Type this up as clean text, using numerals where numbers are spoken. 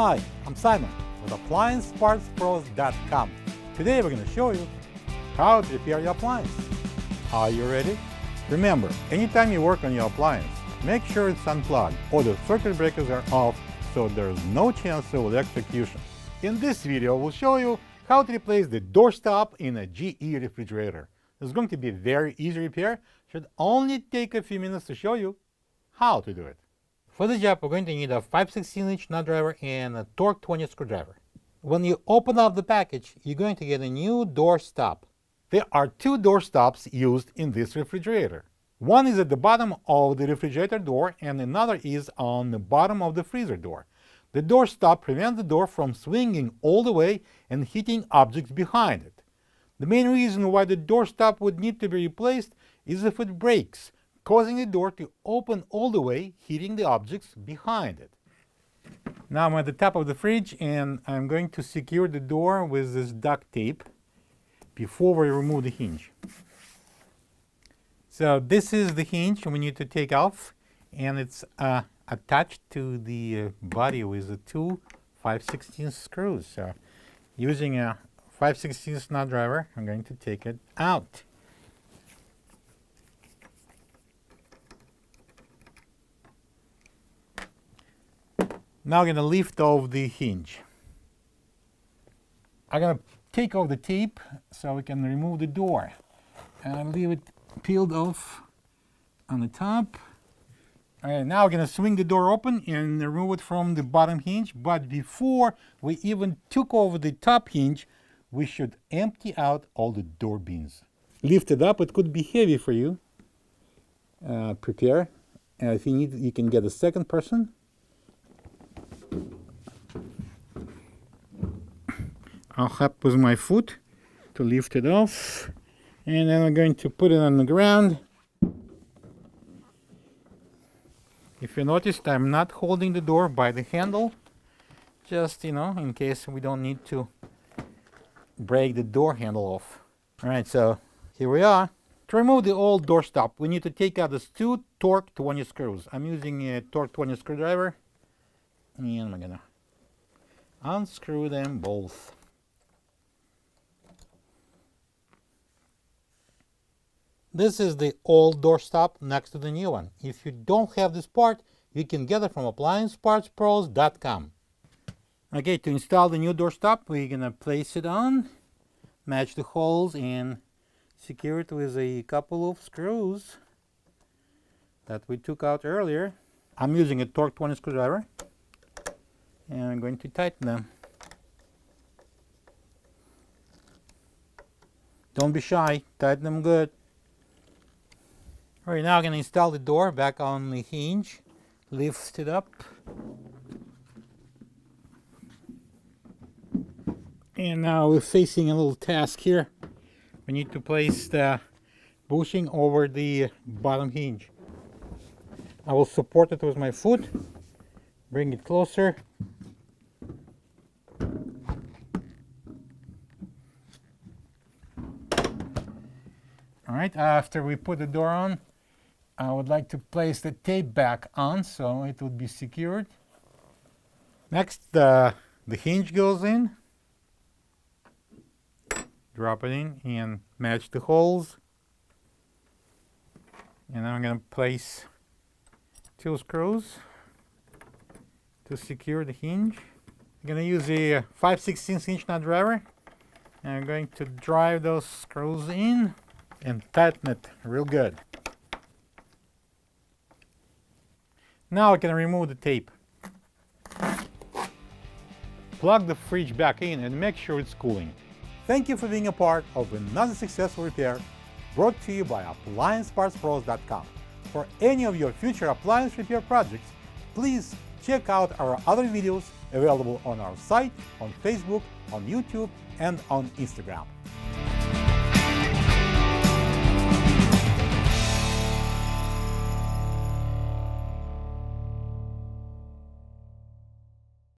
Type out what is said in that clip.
Hi, I'm Simon with AppliancePartsPros.com. Today we're going to show you how to repair your appliance. Are you ready? Remember, anytime you work on your appliance, make sure it's unplugged or the circuit breakers are off so there's no chance of electrocution. In this video, we'll show you how to replace the doorstop in a GE refrigerator. It's going to be a very easy repair. Should only take a few minutes to show you how to do it. For the job, we're going to need a 5/16" nut driver and a Torx 20 screwdriver. When you open up the package, you're going to get a new door stop. There are two door stops used in this refrigerator. One is at the bottom of the refrigerator door and another is on the bottom of the freezer door. The door stop prevents the door from swinging all the way and hitting objects behind it. The main reason why the door stop would need to be replaced is if it breaks, causing the door to open all the way, hitting the objects behind it. Now I'm at the top of the fridge and I'm going to secure the door with this duct tape before we remove the hinge. So this is the hinge we need to take off, and it's attached to the body with the two 5/16 screws. So using a 5/16 nut driver, I'm going to take it out. Now I'm going to lift off the hinge. I'm going to take off the tape so we can remove the door. And leave it peeled off on the top. All right, now we're going to swing the door open and remove it from the bottom hinge. But before we even took off the top hinge, we should empty out all the door bins. Lift it up. It could be heavy for you. Prepare. And if you need, you can get a second person. I'll help with my foot to lift it off. And then I'm going to put it on the ground. If you noticed, I'm not holding the door by the handle, just, in case we don't need to break the door handle off. All right, so here we are. To remove the old door stop, we need to take out these two Torx 20 screws. I'm using a Torx 20 screwdriver, and I'm gonna unscrew them both. This is the old door stop next to the new one. If you don't have this part, you can get it from AppliancePartsPros.com. Okay, to install the new door stop, we're going to place it on, match the holes, and secure it with a couple of screws that we took out earlier. I'm using a Torx 20 screwdriver, and I'm going to tighten them. Don't be shy, tighten them good. All right, now I'm going to install the door back on the hinge. Lift it up. And now we're facing a little task here. We need to place the bushing over the bottom hinge. I will support it with my foot. Bring it closer. All right, after we put the door on, I would like to place the tape back on so it would be secured. Next, the hinge goes in. Drop it in and match the holes. And then I'm going to place two screws to secure the hinge. I'm going to use a 5/16" nut driver. And I'm going to drive those screws in and tighten it real good. Now I can remove the tape. Plug the fridge back in and make sure it's cooling. Thank you for being a part of another successful repair brought to you by AppliancePartsPros.com. For any of your future appliance repair projects, please check out our other videos available on our site, on Facebook, on YouTube, and on Instagram.